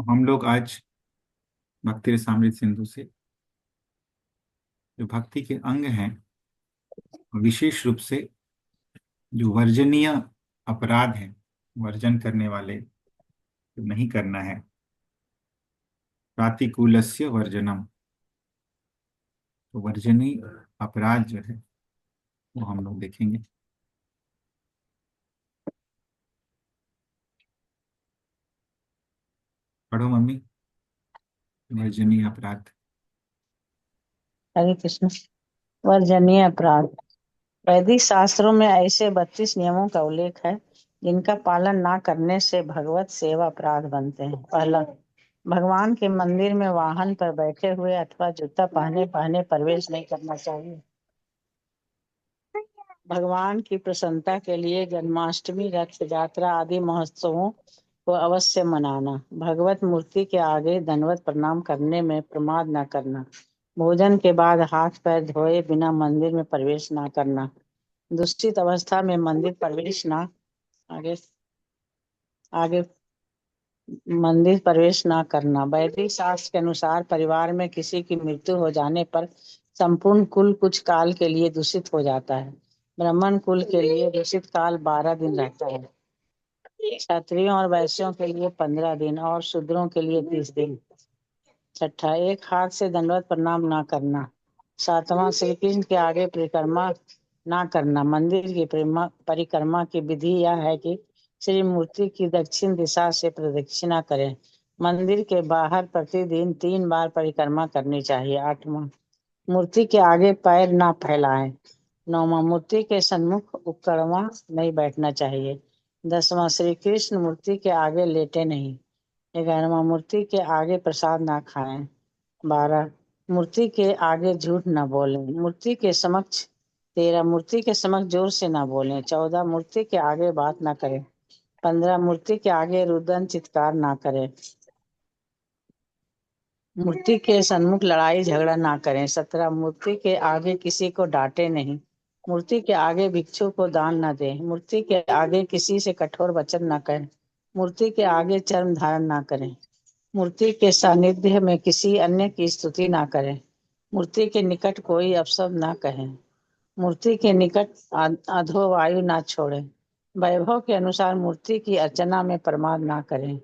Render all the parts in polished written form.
हम लोग आज भक्ति रसामृत सिंधु से जो भक्ति के अंग हैं, विशेष रूप से जो वर्जनीय अपराध है, वर्जन करने वाले, जो नहीं करना है, प्रातिकूलस्य वर्जनम, तो वर्जनीय अपराध जो है वो हम लोग देखेंगे। पढ़ो मम्मी, वर्जनीय अपराध। हरे कृष्ण। वर्जनीय अपराध। वैदिक शास्त्रों में ऐसे 32 नियमों का उल्लेख है जिनका पालन ना करने से भगवत सेवा अपराध बनते हैं। पहला, भगवान के मंदिर में वाहन पर बैठे हुए अथवा जूता पहने पहने प्रवेश नहीं करना चाहिए। भगवान की प्रसन्नता के लिए जन्माष्टमी, रथ यात्रा आदि महोत्सवों को अवश्य मनाना। भगवत मूर्ति के आगे दंडवत प्रणाम करने में प्रमाद न करना। भोजन के बाद हाथ पैर धोए बिना मंदिर में प्रवेश न करना। दूषित अवस्था में मंदिर प्रवेश न आगे आगे मंदिर प्रवेश न करना। वैदिक शास्त्र के अनुसार परिवार में किसी की मृत्यु हो जाने पर संपूर्ण कुल कुछ काल के लिए दूषित हो जाता है। ब्राह्मण कुल के लिए दूषित काल 12 दिन रहता है, क्षत्रियों और वैश्यों के लिए 15 दिन और शूद्रों के लिए 30 दिन। छठा, एक हाथ से दंडवत प्रणाम ना करना। सातवां, श्री कृष्ण के आगे परिक्रमा ना करना। मंदिर की परिक्रमा की विधि यह है कि श्री मूर्ति की दक्षिण दिशा से प्रदक्षिणा करें। मंदिर के बाहर प्रतिदिन 3 बार परिक्रमा करनी चाहिए। आठवां, मूर्ति के आगे पैर ना फैलाएं। नौवां, मूर्ति के सन्मुख उपकरणवा नहीं बैठना चाहिए। 10वां, श्री कृष्ण मूर्ति के आगे लेटे नहीं। 11वां, मूर्ति के आगे प्रसाद ना खाएं। 12, मूर्ति के आगे झूठ न बोलें। मूर्ति के समक्ष 13, मूर्ति के समक्ष जोर से ना बोलें। 14, मूर्ति के आगे बात ना करें। 15, मूर्ति के आगे रुदन चित्कार ना करें। मूर्ति के सन्मुख लड़ाई झगड़ा ना करें। 17, मूर्ति के आगे किसी को डांटे नहीं। मूर्ति के आगे भिक्षु को दान न दें। मूर्ति के आगे किसी से कठोर वचन न कहें। मूर्ति के आगे चर्म धारण ना करें। मूर्ति के सानिध्य में किसी अन्य की स्तुति ना करें। मूर्ति के निकट कोई अपशब्द ना कहें। मूर्ति के निकट अधो वायु ना छोड़ें। वैभव के अनुसार मूर्ति की अर्चना में प्रमाद ना करें।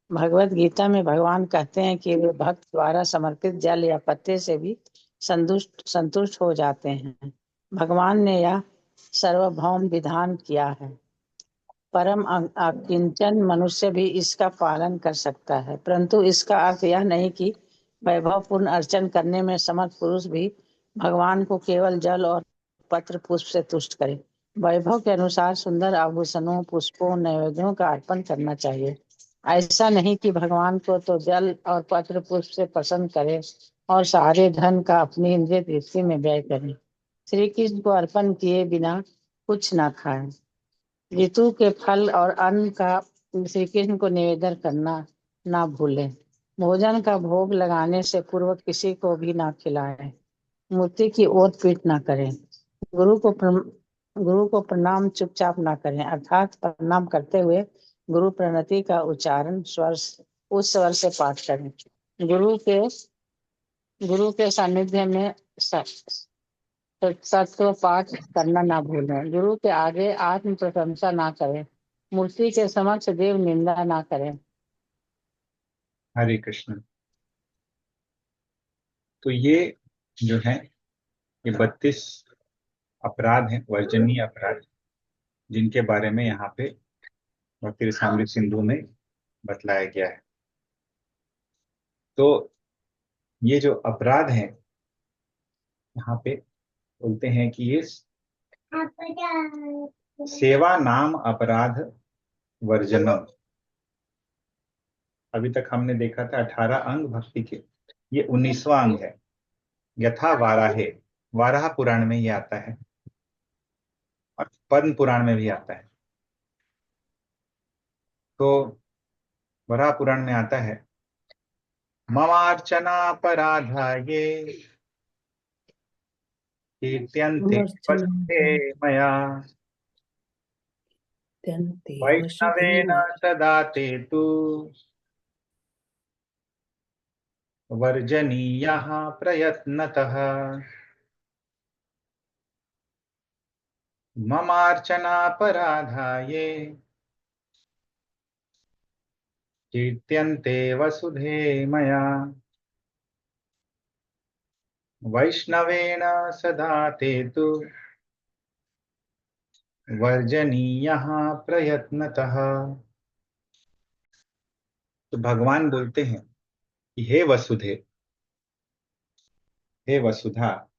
भगवत गीता में भगवान कहते हैं कि वे भक्त द्वारा समर्पित जल या पत्ते से भी संतुष्ट संतुष्ट हो जाते हैं। भगवान ने यह सर्वभौम विधान किया है। परम अकिंचन मनुष्य भी इसका पालन कर सकता है, परंतु इसका अर्थ यह नहीं कि वैभवपूर्ण अर्चन करने में समर्थ पुरुष भी भगवान को केवल जल और पत्र पुष्प से तुष्ट करे। वैभव के अनुसार सुंदर आभूषणों, पुष्पों, नैवेद्यों का अर्पण करना चाहिए। ऐसा नहीं कि भगवान को तो जल और पत्र पुष्प से पसंद करे और सारे धन का अपनी इंद्रिय तृप्ति में व्यय करें। श्री कृष्ण को अर्पण किए बिना कुछ ना खाएं। ऋतु के फल और अन्न का श्री कृष्ण को निवेदन करना ना भूलें। भोजन का भोग लगाने से पूर्व किसी को भी ना खिलाएं। मूर्ति की ओट पीट ना करें। गुरु को गुरु को प्रणाम चुपचाप ना करें, अर्थात प्रणाम करते हुए गुरु प्रणति का उच्चारण स्वर उस स्वर से पाठ करें। गुरु के गुरु के सानिध्य में सत्व पाठ करना ना भूलें। गुरु के आगे आत्म प्रशंसा ना करें। मूर्ति के समक्ष देव निंदा ना करें। हरे कृष्ण। तो ये जो है, ये 32 अपराध हैं, वर्जनीय अपराध, जिनके बारे में यहाँ पे भक्ति रसामृत सिंधु में बतलाया गया है। तो ये जो अपराध है, यहाँ पे बोलते हैं कि ये सेवा नाम अपराध वर्जनम। अभी तक हमने देखा था 18 अंग भक्ति के, ये 19वां अंग है। यथा वाराहे, वाराह पुराण में ये आता है और पद्म पुराण में भी आता है। तो वराह पुराण में आता है, ममार्चनापराधाये कीर्त्यन्ते वसते मया वैष्णवेन सदा ते तु वर्जनीयः प्रयत्नतः। ममार्चनापराधाये कीर्त्यन्ते वसुधे मया। वैष्णवेन सदा ते तु वर्जनीयः प्रयत्नतः। तो भगवान बोलते हैं कि हे वसुधे, हे वसुधा,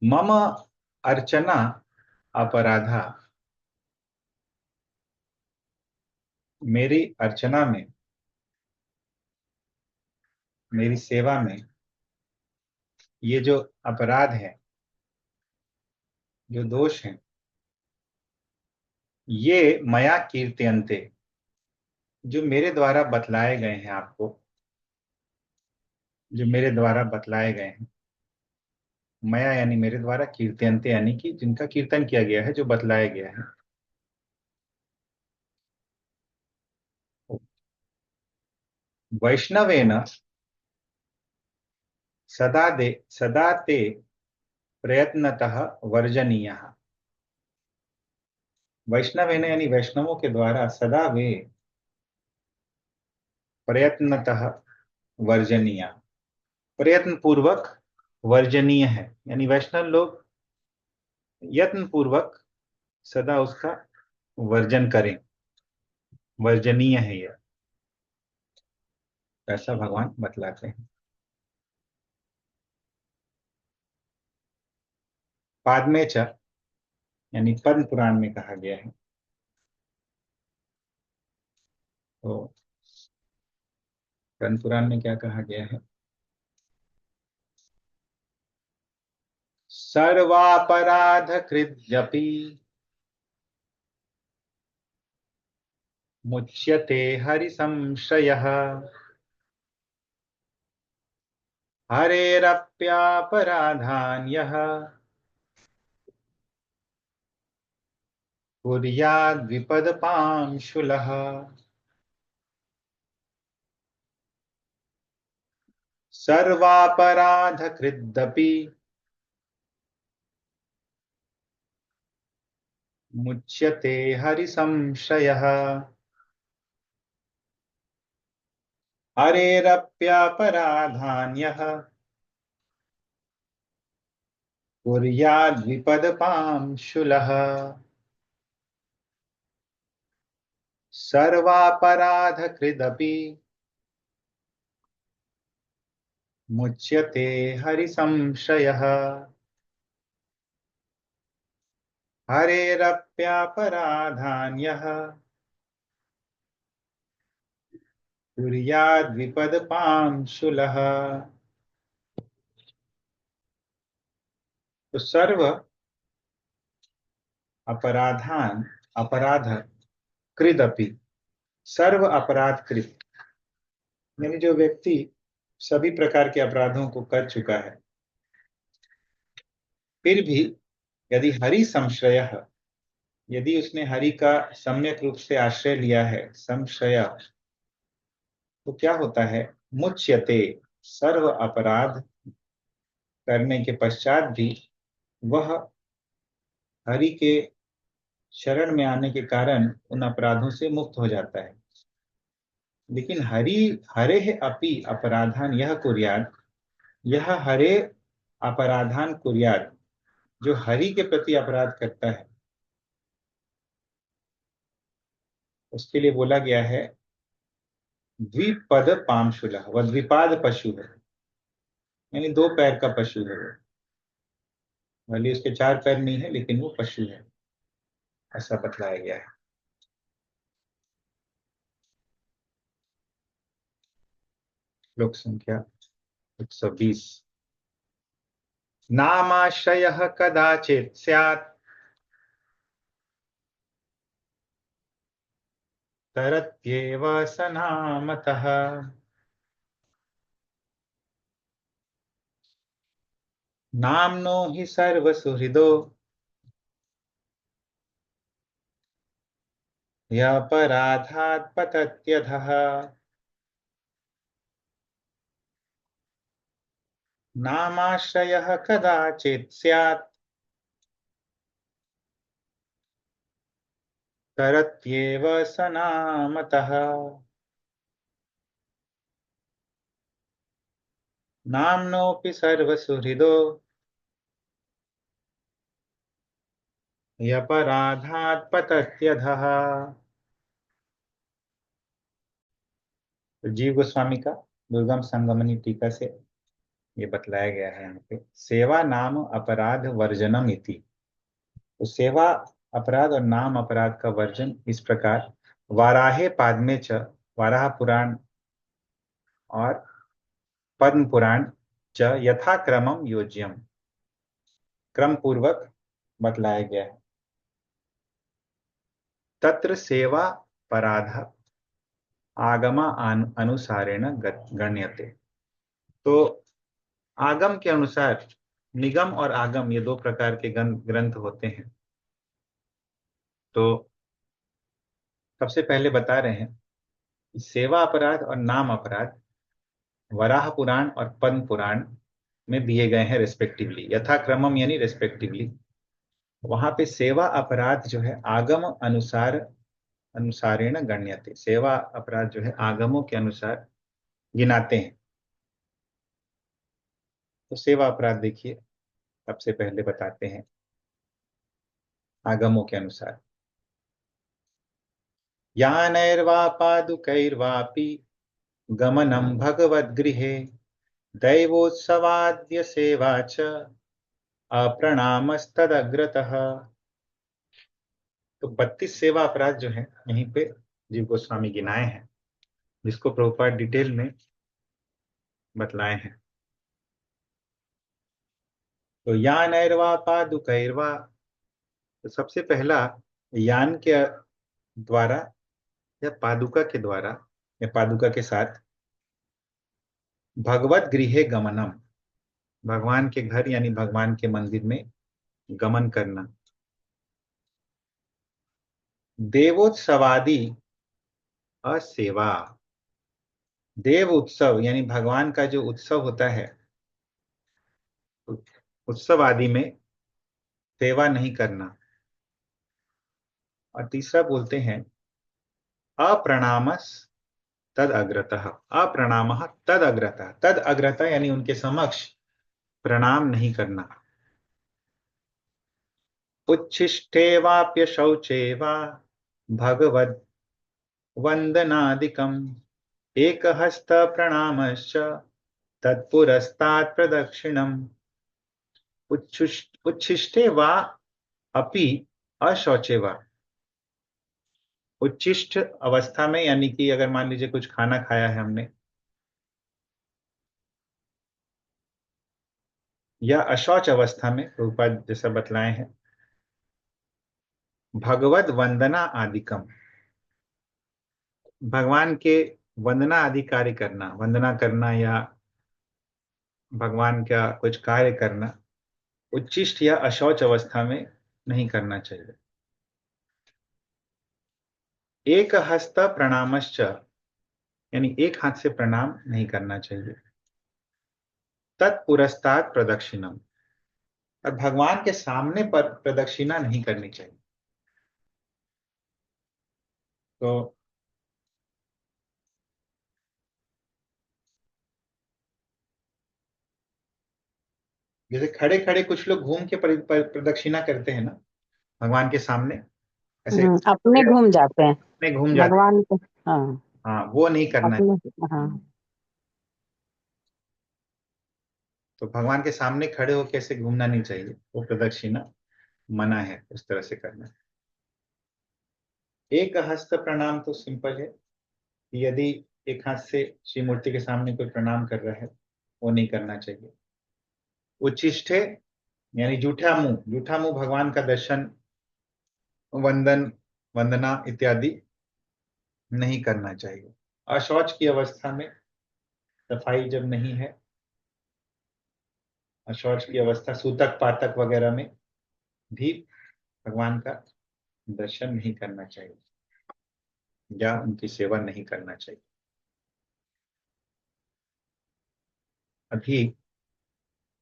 मम अर्चना अपराधा, मेरी अर्चना में, मेरी सेवा में ये जो अपराध है, जो दोष है, ये मया कीर्त्यन्ते, जो मेरे द्वारा बतलाए गए हैं आपको, जो मेरे द्वारा बतलाए गए हैं, मया यानी मेरे द्वारा, कीर्त्यन्ते यानी कि जिनका कीर्तन किया गया है, जो बतलाया गया है। वैष्णवेन सदा ते प्रयत्नतः वर्जनीयः। वैष्णवेन यानी वैष्णवों के द्वारा सदा वे प्रयत्नतः वर्जनीय, प्रयत्न पूर्वक वर्जनीय है, यानी वैष्णव लोग यत्न पूर्वक सदा उसका वर्जन करें, वर्जनीय है यह, ऐसा भगवान बतलाते हैं। बाद में च यानी पद्म पुराण में कहा गया है। तो पद्म पुराण में क्या कहा गया है? सर्वापराध कृत्यपि मुच्यते हरि संशयः। हरेरप्यापराधान्यः कुर्याद्विपदपांशुलः। सर्वापराध कृदपि मुच्यते हरि संशयः। हरेरप्यापराधान्यः कुर्याद्विपदपांशुलः। सर्वापराध कृदपि मुच्यते हरि संशयः। हरेरप्यापराधान्यः कुर्याद्विपदपांशुलः। तो सर्व अपराधान अपराध कृदपि, सर्व अपराध कृत यानी जो व्यक्ति सभी प्रकार के अपराधों को कर चुका है, फिर भी यदि हरि संशय, यदि उसने हरि का सम्यक रूप से आश्रय लिया है, संशय, तो क्या होता है? मुच्यते, सर्व अपराध करने के पश्चात भी वह हरि के शरण में आने के कारण उन अपराधों से मुक्त हो जाता है। लेकिन हरि हरे अपि अपराधान यह कुर्यात, यह हरे अपराधान कुर्यात, जो हरि के प्रति अपराध करता है उसके लिए बोला गया है द्विपद पांशुल, वह द्विपाद पशु है, यानी दो पैर का पशु है वो, भले उसके चार पैर नहीं है लेकिन वो पशु है, ऐसा बतलाया गया है। श्लोक संख्या 120। नामाश्रयः कदाचित् स्यात् तरत्येव स नामतः। नाम्नो हि सर्वसुहृदो यपराधात् पतत्यधः नामाश्रयः कदाचित् स्यात् तरत्येव स नामतः नाम्नोऽपि सर्वसुहृदो यपराधात् पतत्यधः। तो जीव गोस्वामी का दुर्गम संगमनी टीका से ये बतलाया गया है यहाँ पे, सेवा नाम अपराध वर्जनम इति। तो सेवा अपराध और नाम अपराध का वर्जन इस प्रकार, वाराहे पादमे च, वाराह पुराण और पद्म पुराण च यथा क्रमम योज्यम, क्रम पूर्वक बतलाया गया है। तत्र सेवा पराध आगम अनुसारेण गण्यते। तो आगम के अनुसार, निगम और आगम ये दो प्रकार के ग्रंथ होते हैं। तो सबसे पहले बता रहे हैं कि सेवा अपराध और नाम अपराध वराह पुराण और पद्म पुराण में दिए गए हैं रेस्पेक्टिवली, यथा क्रमम यानी रेस्पेक्टिवली। वहां पे सेवा अपराध जो है आगम अनुसारेण गण्यते, सेवा अपराध जो है आगमों के अनुसार गिनाते हैं। तो सेवा अपराध देखिए सबसे पहले बताते हैं आगमों के अनुसार, यानैर्वा पादुकैर्वापि गमनं भगवद्गृहे दैवोत्सवाद्य सेवा च अप्रणामस्तदग्रतः। तो 32 सेवा अपराध जो है यहीं पे जीव गोस्वामी गिनाए हैं, जिसको प्रभुपाद डिटेल में बतलाए हैं। तो यानैर्वा पादुकैर्वा, तो सबसे पहला यान के द्वारा या पादुका के द्वारा या पादुका के साथ, भगवत गृहे गमनम, भगवान के घर यानी भगवान के मंदिर में गमन करना, देवोत्सवादि असेवा, देव उत्सव यानी भगवान का जो उत्सव होता है उत्सव आदि में सेवा नहीं करना। और तीसरा बोलते हैं अप्रणामस तद अग्रतः, अप्रणामः तद अग्रतः, तद अग्रतः यानी उनके समक्ष प्रणाम नहीं करना। उच्छिष्टे वाप्य शौचे वा भगवद वंदनादिकम एकहस्त प्रणामश्च तत्पुरस्तात् प्रदक्षिणम। उच्छिष्टे वा अपि अशौचे वा, उच्छिष्ट अवस्था में यानी कि अगर मान लीजिए कुछ खाना खाया है हमने, या अशौच अवस्था में, प्रभुपाद जैसा बतलाए हैं, भगवत वंदना आदिकम, भगवान के वंदना आदि कार्य करना, वंदना करना या भगवान का कुछ कार्य करना उच्छिष्ट या अशौच अवस्था में नहीं करना चाहिए। एक हस्त प्रणामश्च, यानी एक हाथ से प्रणाम नहीं करना चाहिए। तत्पुरस्तात् प्रदक्षिणम, और भगवान के सामने पर प्रदक्षिणा नहीं करनी चाहिए। तो जैसे खड़े खड़े कुछ लोग घूम के प्रदक्षिणा करते हैं ना भगवान के सामने, ऐसे अपने घूम जाते हैं में घूम जाते भगवान को। हाँ, हैं, हाँ वो नहीं करना। अपने। हाँ। तो भगवान के सामने खड़े होकर ऐसे घूमना नहीं चाहिए, वो प्रदक्षिणा मना है उस तरह से करना। एक हस्त प्रणाम तो सिंपल है कि यदि एक हाथ से श्री मूर्ति के सामने कोई प्रणाम कर रहा है वो नहीं करना चाहिए। उच्छिष्टे यानी जूठा मुंह भगवान का दर्शन, वंदन, वंदना इत्यादि नहीं करना चाहिए। अशौच की अवस्था में, सफाई जब नहीं है, अशौच की अवस्था सूतक पातक वगैरह में भी भगवान का दर्शन नहीं करना चाहिए। या उनकी सेवा नहीं करना चाहिए। अभी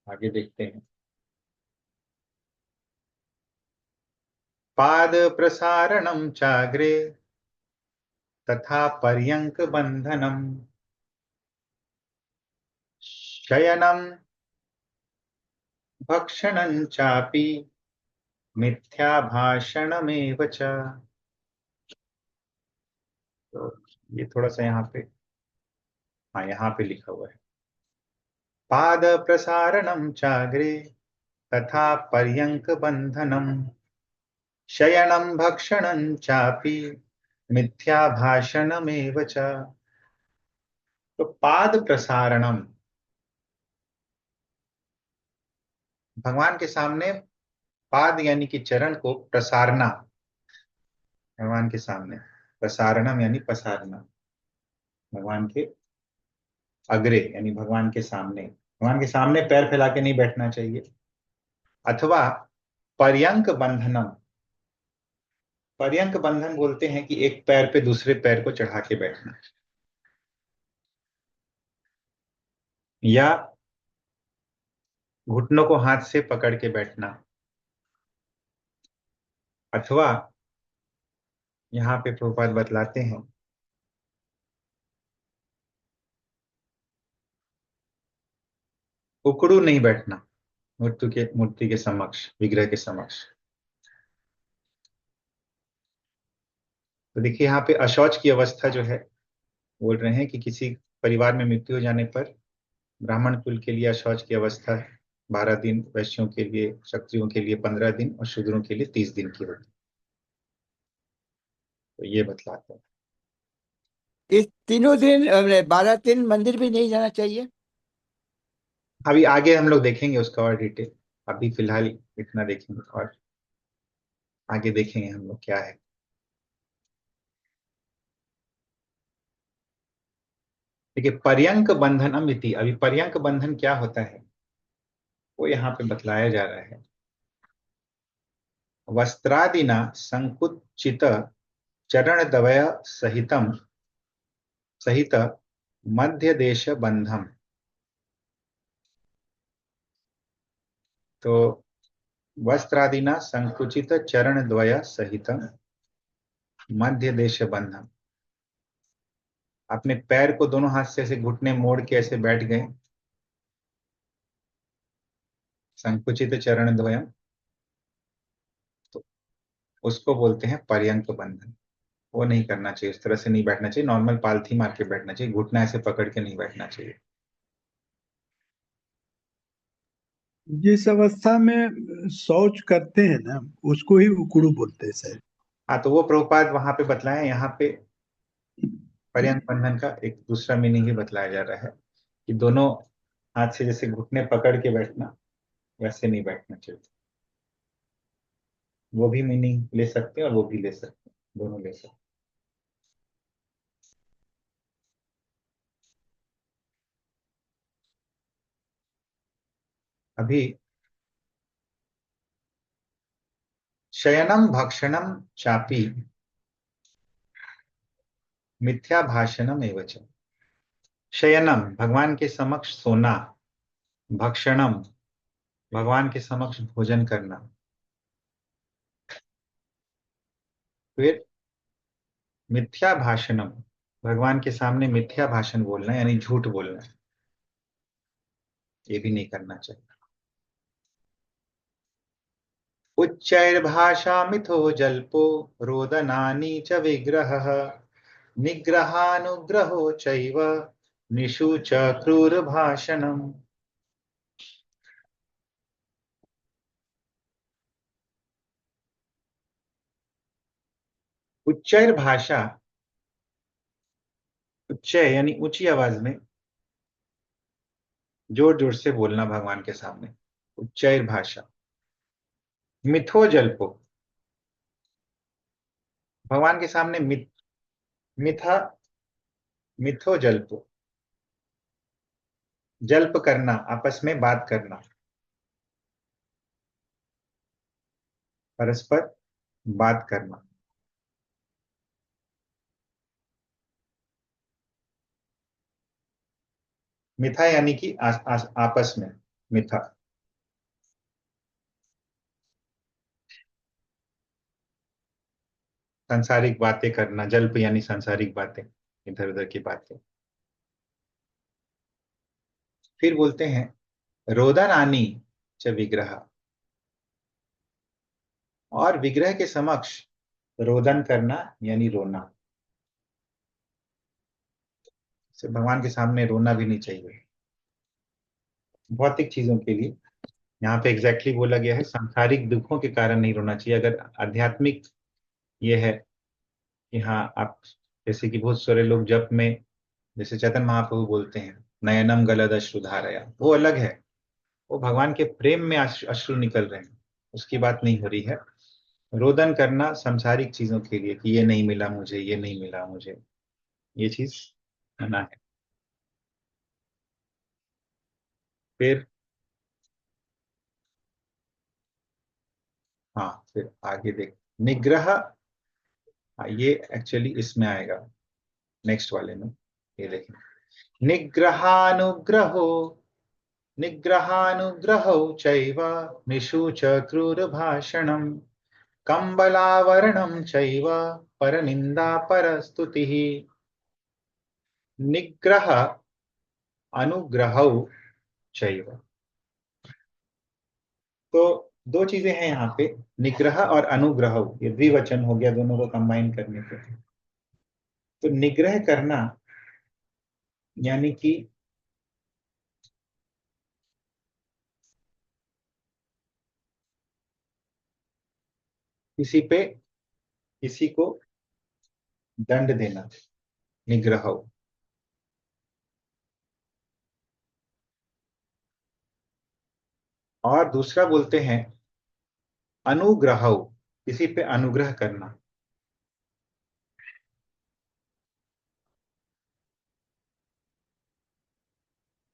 आगे देखते हैं। पाद प्रसारणम चाग्रे तथा पर्यंक बंधनम शयनम भक्षणं चापि मिथ्या भाषणमेव च। तो ये थोड़ा सा यहाँ पे, हाँ यहाँ पे लिखा हुआ है, पाद प्रसारणम चाग्रे तथा पर्यंक बंधनम शयनम भक्षणं चापि मिथ्या भाषणमेव च। तो पाद प्रसारणम, भगवान के सामने पाद यानी कि चरण को प्रसारना, भगवान के सामने प्रसारणम यानी पसारना, भगवान के अग्रे यानी भगवान के सामने पैर फैला के नहीं बैठना चाहिए। अथवा पर्यंक बंधनम, पर्यंक बंधन बोलते हैं कि एक पैर पे दूसरे पैर को चढ़ा के बैठना, या घुटनों को हाथ से पकड़ के बैठना, अथवा यहाँ पे प्रभुपाद बतलाते हैं उकड़ू नहीं बैठना मूर्ति के समक्ष, विग्रह के समक्ष। तो देखिए यहाँ पे अशौच की अवस्था जो है, बोल रहे हैं कि किसी परिवार में मृत्यु हो जाने पर ब्राह्मण कुल के लिए अशौच की अवस्था 12 दिन, वैश्यों के लिए, क्षत्रियों के लिए 15 दिन और शूद्रों के लिए 30 दिन की होती है। तो ये बतलाते हैं। इस तीनों दिन 12 दिन मंदिर भी नहीं जाना चाहिए। अभी आगे हम लोग देखेंगे उसका और डिटेल, अभी फिलहाल इतना देखेंगे और आगे देखेंगे हम लोग क्या है। देखिए पर्यंक बंधनम इति, अभी पर्यंक बंधन क्या होता है वो यहाँ पे बतलाया जा रहा है। वस्त्रादिना संकुचित चरणद्वय सहितम सहित मध्य देश बंधम। तो वस्त्रादिना संकुचित चरणद्वय सहित मध्य देश बंधम, अपने पैर को दोनों हाथ से ऐसे घुटने मोड़ के ऐसे बैठ गए, संकुचित चरण द्वयम, तो उसको बोलते हैं पर्यंक बंधन। वो नहीं करना चाहिए, उस तरह से नहीं बैठना चाहिए, नॉर्मल पालथी मार के बैठना चाहिए, घुटना ऐसे पकड़ के नहीं बैठना चाहिए। जिस अवस्था में शौच करते हैं ना, उसको ही उकड़ू बोलते हैं शायद। हाँ, तो वो प्रभुपाद वहां पे बतलाए, यहाँ पे पर्यंक बंधन का एक दूसरा मीनिंग ही बतलाया जा रहा है कि दोनों हाथ से जैसे घुटने पकड़ के बैठना, वैसे नहीं बैठना चाहिए। वो भी मीनिंग ले सकते हैं और वो भी ले सकते हैं, दोनों ले सकते हैं। अभी शयनम भक्षणम चापी मिथ्या भाषणम एवच। शयनम भगवान के समक्ष सोना, भक्षणम भगवान के समक्ष भोजन करना, फिर मिथ्या भाषणम भगवान के सामने मिथ्या भाषण बोलना यानी झूठ बोलना, ये भी नहीं करना चाहिए। उच्चैर्भाषा मिथो जल्पो रोदनानि च विग्रहः निग्रहानुग्रहो चैव निषु च क्रूर भाषणम। उच्चैर भाषा, उच्च यानी ऊंची आवाज में जोर जोर से बोलना भगवान के सामने, उच्चैर भाषा। मिथो जल्पो, भगवान के सामने मिथा, मिथो जल्पो, जल्प करना, आपस में बात करना, परस्पर बात करना। मिथा यानी कि आपस में, मिथा। सांसारिक बातें करना, जल्प यानी सांसारिक बातें, इधर उधर की बातें। फिर बोलते हैं रोदनानि च विग्रह, और विग्रह के समक्ष रोदन करना यानी रोना। भगवान के सामने रोना भी नहीं चाहिए भौतिक चीजों के लिए। यहाँ पे एग्जैक्टली बोला गया है सांसारिक दुखों के कारण नहीं रोना चाहिए। अगर आध्यात्मिक ये है कि हाँ आप, जैसे कि बहुत सारे लोग जप में, जैसे चैतन्य महाप्रभु बोलते हैं नयनम गलद अश्रुधारया, वो अलग है। वो भगवान के प्रेम में अश्रु निकल रहे हैं, उसकी बात नहीं हो रही है। रोदन करना सांसारिक चीजों के लिए कि ये नहीं मिला मुझे, ये नहीं मिला मुझे, ये चीज मना है। फिर हाँ, फिर आगे देख निग्रह। हाँ, ये एक्चुअली इसमें आएगा नेक्स्ट वाले में। ये देखें निग्रहानुग्रहो, निग्रहानुग्रहौ चैव निषूच क्रूरभाषणम् कम्बलावरणं चैव परनिन्दा परस्तुतिः। निग्रह अनुग्रहौ चैव, तो दो चीजें हैं यहाँ पे, निग्रह और अनुग्रह, ये द्विवचन हो गया दोनों को कंबाइन करने पे। तो निग्रह करना यानी कि किसी पे, किसी को दंड देना, निग्रह। और दूसरा बोलते हैं अनुग्रह, किसी पे अनुग्रह करना।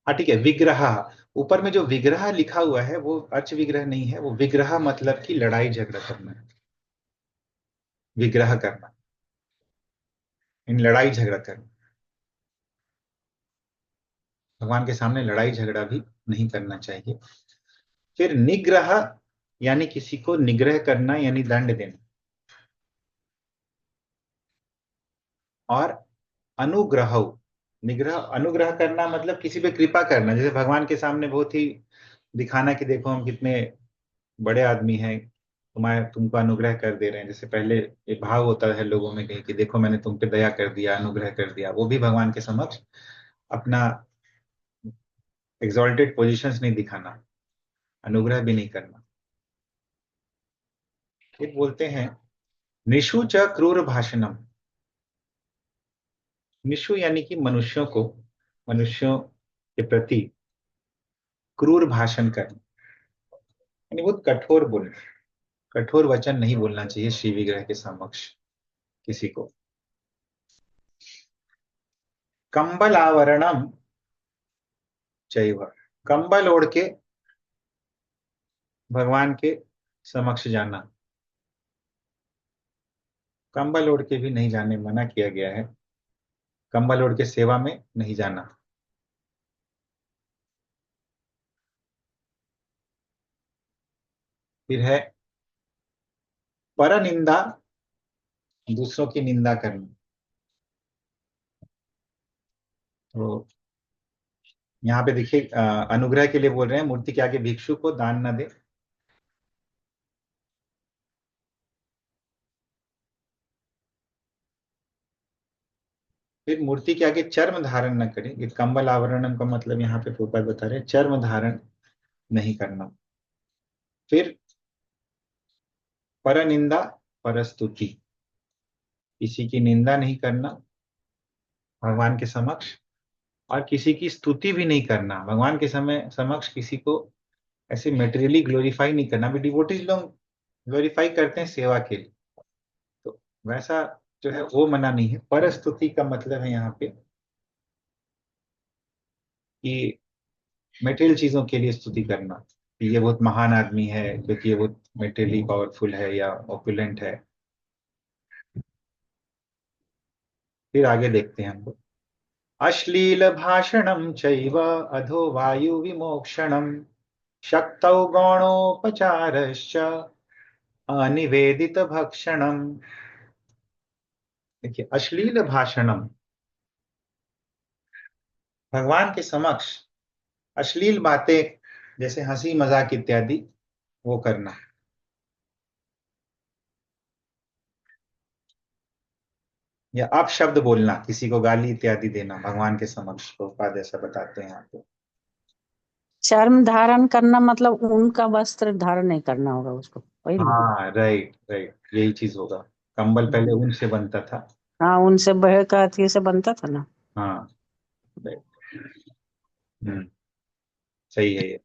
हाँ ठीक है, विग्रह, ऊपर में जो विग्रह लिखा हुआ है वो अर्च विग्रह नहीं है, वो विग्रह मतलब कि लड़ाई झगड़ा करना, विग्रह करना इन लड़ाई झगड़ा करना। भगवान के सामने लड़ाई झगड़ा भी नहीं करना चाहिए। फिर निग्रह यानी किसी को निग्रह करना यानी दंड देना। और अनुग्रह, निग्रह अनुग्रह करना मतलब किसी पे कृपा करना, जैसे भगवान के सामने बहुत ही दिखाना कि देखो हम कितने बड़े आदमी हैं, तुम्हारे तुमको अनुग्रह कर दे रहे हैं। जैसे पहले ये भाव होता है लोगों में कहीं कि देखो मैंने तुम पे दया कर दिया, अनुग्रह कर दिया, वो भी भगवान के समक्ष अपना एग्जॉल्टेड पोजीशंस नहीं दिखाना, अनुग्रह भी नहीं करना। फिर बोलते हैं निषु च क्रूर भाषणम, निषु यानी कि मनुष्यों को, मनुष्यों के प्रति क्रूर भाषण करना यानी बहुत कठोर बोलना, कठोर वचन नहीं बोलना चाहिए श्री विग्रह के समक्ष किसी को। कंबल आवरणम चैव, कंबल ओढ़ के भगवान के समक्ष जाना, कंबल ओढ़ के भी नहीं जाने मना किया गया है, कंबल ओढ़ के सेवा में नहीं जाना। फिर है पर निंदा, दूसरों की निंदा करना। तो यहाँ पे देखिए अनुग्रह के लिए बोल रहे हैं मूर्ति के आगे भिक्षु को दान न दे। फिर मूर्ति के आगे चर्म धारण न करें, ये कंबल आवरण का मतलब यहाँ पे प्रभुपाद बता रहे हैं चर्म धारण नहीं करना। फिर पर निंदा पर स्तुति, किसी की निंदा नहीं करना भगवान के समक्ष, और किसी की स्तुति भी नहीं करना भगवान के समय समक्ष, किसी को ऐसे मेटेरियली ग्लोरीफाई नहीं करना। अभी डिवोटीज लोग ग्लोरीफाई करते हैं सेवा के लिए, तो वैसा जो है वो मना नहीं है। पर स्तुति का मतलब है यहाँ पे कि मेटेरियल चीजों के लिए स्तुति करना, कि ये बहुत महान आदमी है क्योंकि ये बहुत मेटेरियली पावरफुल है या ऑपुलेंट है। फिर आगे देखते हैं हम लोग अश्लील भाषणं चैव अधो वायु विमोक्षणं शक्तौ गौणोपचारश्च अनिवेदित भक्षणम। देखिए, अश्लील भाषणम, भगवान के समक्ष अश्लील बातें जैसे हंसी मजाक इत्यादि वो करना, या अपशब्द बोलना, किसी को गाली इत्यादि देना भगवान के समक्ष, प्रभुपाद ऐसा बताते हैं आपको। चर्म धारण करना मतलब ऊन का वस्त्र धारण नहीं करना होगा उसको, वही ना? हाँ, राइट राइट, यही चीज होगा। कंबल पहले ऊन से बनता था। हाँ, उनसे बहे का अथी से बनता था ना। हाँ, right। सही है ये।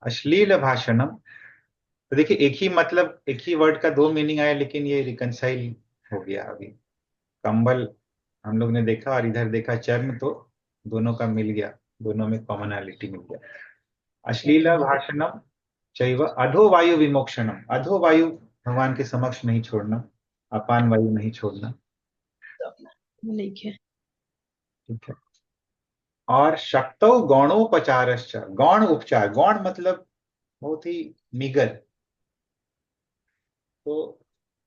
अश्लील भाषणम, तो देखिए एक ही मतलब, एक ही वर्ड का दो मीनिंग आया, लेकिन ये रिकंसाइल हो गया अभी। कंबल हम लोग ने देखा और इधर देखा चर्म, तो दोनों का मिल गया, दोनों में कॉमनैलिटी मिल गया। अश्लील भाषणम चैव अधो वायु विमोक्षणम, अधो वायु भगवान के समक्ष नहीं छोड़ना, अपान वायु नहीं छोड़ना, लिखे। ठीक है। और शक्तौ गौणोपचारश्च, गौण उपचार, गौण मतलब बहुत ही निगर, तो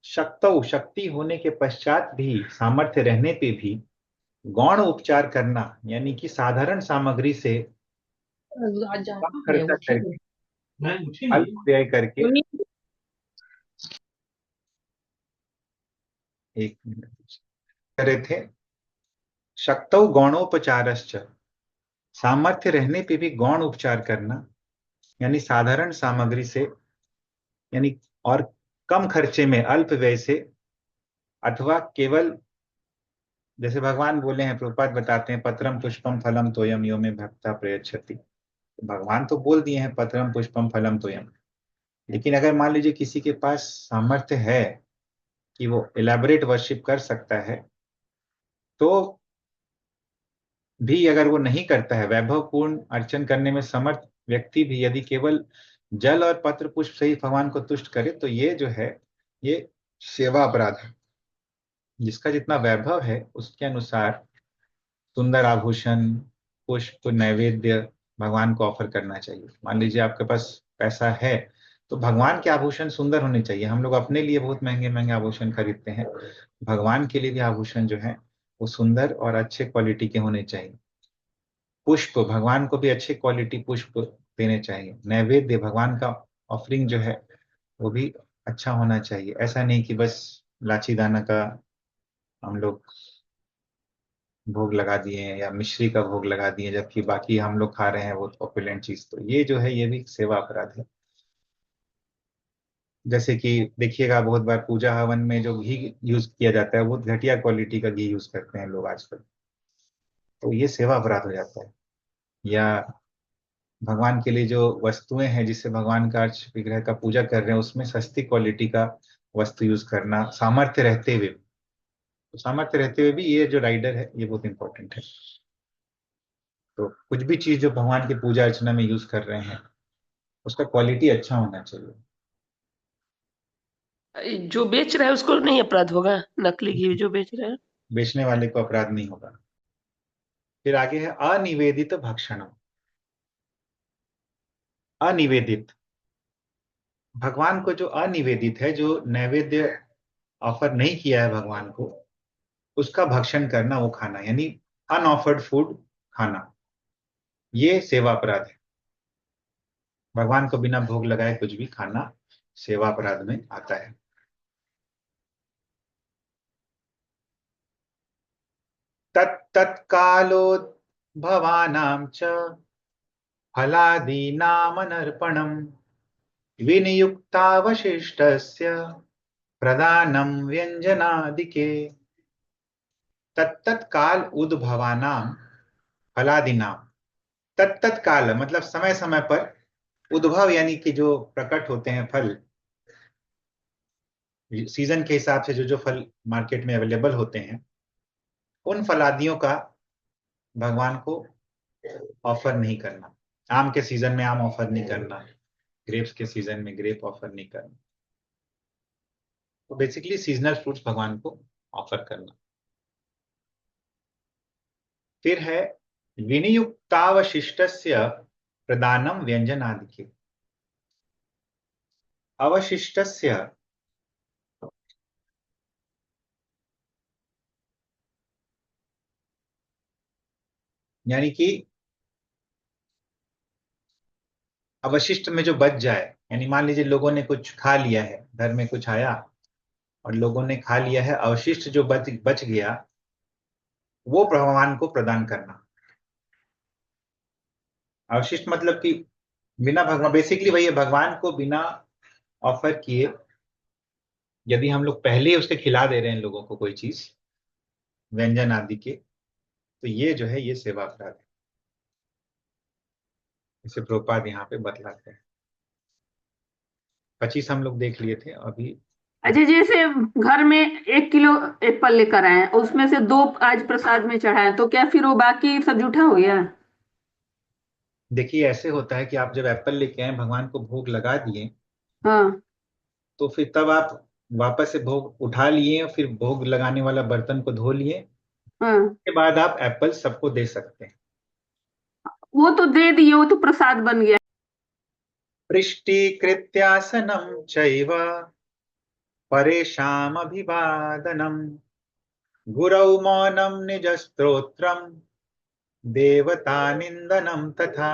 शक्तौ शक्ति होने के पश्चात भी, सामर्थ्य रहने पे भी गौण उपचार करना, यानी कि साधारण सामग्री से कम खर्चा करके, अल्प व्यय करके, एक मिनट करे थे। शक्तौ गौणोपचारश्च, सामर्थ्य रहने पे भी गौण उपचार करना, यानी साधारण सामग्री से, यानी और कम खर्चे में, अल्प व्यय से, अथवा केवल, जैसे भगवान बोले हैं, प्रभुपाद बताते हैं, पत्रम पुष्पम फलम तोयम यो में भक्ता प्रयच्छति। भगवान तो बोल दिए हैं पत्रम पुष्पम फलम तोयम, लेकिन अगर मान लीजिए किसी के पास सामर्थ्य है कि वो इलेबोरेट वर्शिप कर सकता है, तो भी अगर वो नहीं करता है, वैभवपूर्ण अर्चन करने में समर्थ व्यक्ति भी यदि केवल जल और पत्र पुष्प से ही भगवान को तुष्ट करे, तो ये जो है, ये सेवा अपराध है। जिसका जितना वैभव है उसके अनुसार सुंदर आभूषण, पुष्प, नैवेद्य भगवान को ऑफर करना चाहिए। मान लीजिए आपके पास पैसा है, तो भगवान के आभूषण सुंदर होने चाहिए। हम लोग अपने लिए बहुत महंगे महंगे आभूषण खरीदते हैं, भगवान के लिए भी आभूषण जो है वो सुंदर और अच्छे क्वालिटी के होने चाहिए। पुष्प, भगवान को भी अच्छे क्वालिटी पुष्प देने चाहिए। नैवेद्य, भगवान का ऑफरिंग जो है वो भी अच्छा होना चाहिए। ऐसा नहीं कि बस लाची दाना का हम लोग भोग लगा दिए हैं या मिश्री का भोग लगा दिए, जबकि बाकी हम लोग खा रहे हैं वो ऑपुलेंट चीज। तो ये जो है ये भी सेवा अपराध है। जैसे कि देखिएगा, बहुत बार पूजा हवन में जो घी यूज किया जाता है, वो घटिया क्वालिटी का घी यूज करते हैं लोग आजकल, तो ये सेवा अपराध हो जाता है। या भगवान के लिए जो वस्तुएं हैं, जिससे भगवान का अर्च विग्रह का पूजा कर रहे हैं, उसमें सस्ती क्वालिटी का वस्तु यूज करना, सामर्थ्य रहते हुए। तो सामर्थ्य रहते हुए भी ये जो राइडर है ये बहुत इंपॉर्टेंट है। तो कुछ भी चीज जो भगवान की पूजा अर्चना में यूज कर रहे हैं, उसका क्वालिटी अच्छा होना चाहिए। जो बेच रहा है उसको नहीं अपराध होगा? नकली घी जो बेच रहा है? बेचने वाले को अपराध नहीं होगा। फिर आगे है अनिवेदित भक्षण। अनिवेदित, भगवान को जो अनिवेदित है, जो नैवेद्य ऑफर नहीं किया है भगवान को, उसका भक्षण करना, वो खाना, यानी अनऑफर्ड फूड खाना, ये सेवा अपराध है। भगवान को बिना भोग लगाए कुछ भी खाना सेवा अपराध में आता है। तत्तत्कालोद्भवानां च फलादीनामनर्पणम् विनियुक्तावशिष्टस्य प्रदानं व्यंजनादिके। तत्तत्काल उद्भवानां फलादीनां, तत्तत्काल मतलब समय समय पर, उद्भव यानी कि जो प्रकट होते हैं फल, सीजन के हिसाब से जो जो फल मार्केट में अवेलेबल होते हैं, उन फलादियों का भगवान को ऑफर नहीं करना। आम के सीजन में आम ऑफर नहीं करना, ग्रेप्स के सीजन में ग्रेप ऑफर नहीं करना। तो बेसिकली सीजनल फ्रूट्स भगवान को ऑफर करना। फिर है विनियुक्तावशिष्टस्य प्रदानम व्यंजनादि। अवशिष्टस्य यानी कि अवशिष्ट में जो बच जाए, यानी मान लीजिए लोगों ने कुछ खा लिया है, घर में कुछ आया और लोगों ने खा लिया है, अवशिष्ट जो बच गया वो भगवान को प्रदान करना। अवशिष्ट मतलब कि बिना भगवान, बेसिकली वही है, भगवान को बिना ऑफर किए यदि हम लोग पहले ही उसके खिला दे रहे हैं लोगों को कोई चीज व्यंजन आदि के, तो ये जो है ये सेवा अपराध है। इसे प्रभुपाद यहाँ पे बतलाते हैं। 25 हम लोग देख लिए थे अभी। अच्छा, जैसे घर में 1 किलो एप्पल लेकर आए हैं, उसमें से 2 आज प्रसाद में चढ़ाए, तो क्या फिर वो बाकी सब जूठा हो गया? देखिए ऐसे होता है कि आप जब एप्पल लेके आए, भगवान को भोग लगा दिए, हाँ तो फिर तब आप वापस से भोग उठा लिए, फिर भोग लगाने वाला बर्तन को धो लिए, हाँ, उसके बाद आप एप्पल सबको दे सकते हैं। वो तो दे दिए, वो तो प्रसाद बन गया। पृष्टीकृत्यासनं चैव परेषामभिवादनम् गुरौ मौनं निजस्तोत्रम् देवतानिन्दनं तथा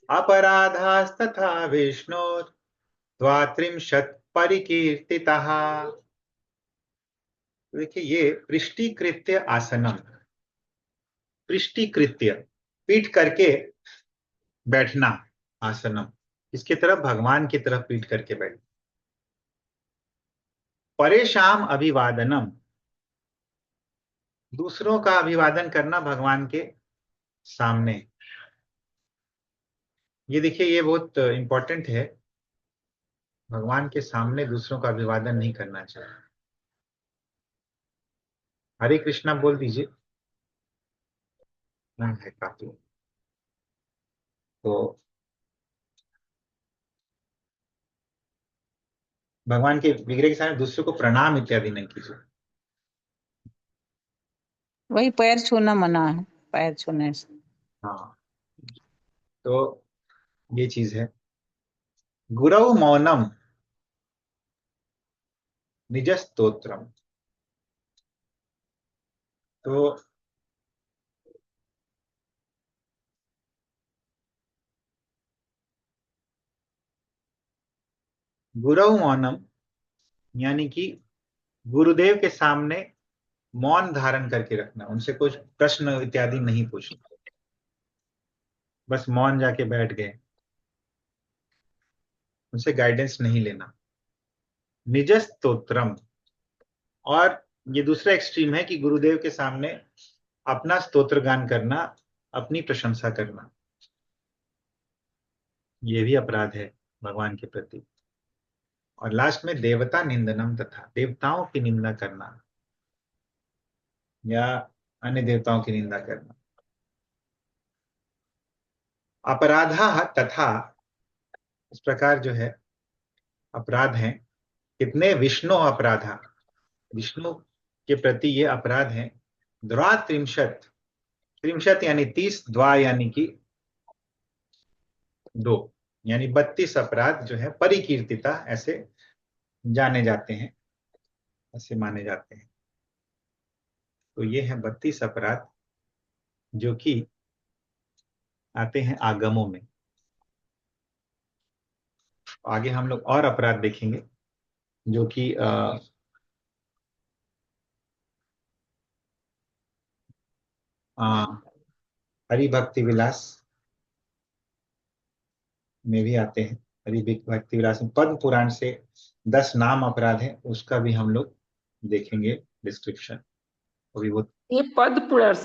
अपराधास्तथा विष्णोर्द्वात्रिंशत् परिकीर्तितः। देखिए ये पृष्टीकृत्य आसनम, पृष्टीकृत्य पीठ करके बैठना, आसनम इसके तरफ, भगवान की तरफ पीठ करके बैठ। परेशान अभिवादनम, दूसरों का अभिवादन करना भगवान के सामने। ये देखिए ये बहुत इंपॉर्टेंट है, भगवान के सामने दूसरों का अभिवादन नहीं करना चाहिए। हरे कृष्णा बोल दीजिए ना, है काफी। तो भगवान के विग्रह के सामने दूसरों को प्रणाम इत्यादि नहीं कीजिए। वही पैर छूना मना है, पैर छूने से। हाँ, तो ये चीज है। गुरौ मौनम निज स्तोत्रम, तो गुरौ मौनम यानी कि गुरुदेव के सामने मौन धारण करके रखना, उनसे कुछ प्रश्न इत्यादि नहीं पूछना, बस मौन जाके बैठ गए, उनसे गाइडेंस नहीं लेना। निज स्तोत्रम, और ये दूसरा एक्सट्रीम है कि गुरुदेव के सामने अपना स्तोत्र गान करना, अपनी प्रशंसा करना, ये भी अपराध है भगवान के प्रति। और लास्ट में देवता निंदनम, तथा देवताओं की निंदा करना या अन्य देवताओं की निंदा करना। अपराधा तथा, इस प्रकार जो है अपराध हैं कितने, विष्णु अपराधा, विष्णु के प्रति ये अपराध है। द्वात्रिंशत्, त्रिंशत यानी 30, द्वा यानी कि 2, यानी 32 अपराध जो है परिकीर्तिता, ऐसे जाने जाते हैं, ऐसे माने जाते हैं। तो ये है 32 अपराध जो कि आते हैं आगमों में। आगे हम लोग और अपराध देखेंगे जो कि हरि भक्ति विलास में भी आते हैं। हरि भक्ति विलास में पद्म पुराण से 10 नाम अपराध है, उसका भी हम लोग देखेंगे डिस्क्रिप्शन। अभी वो ये पद पुराण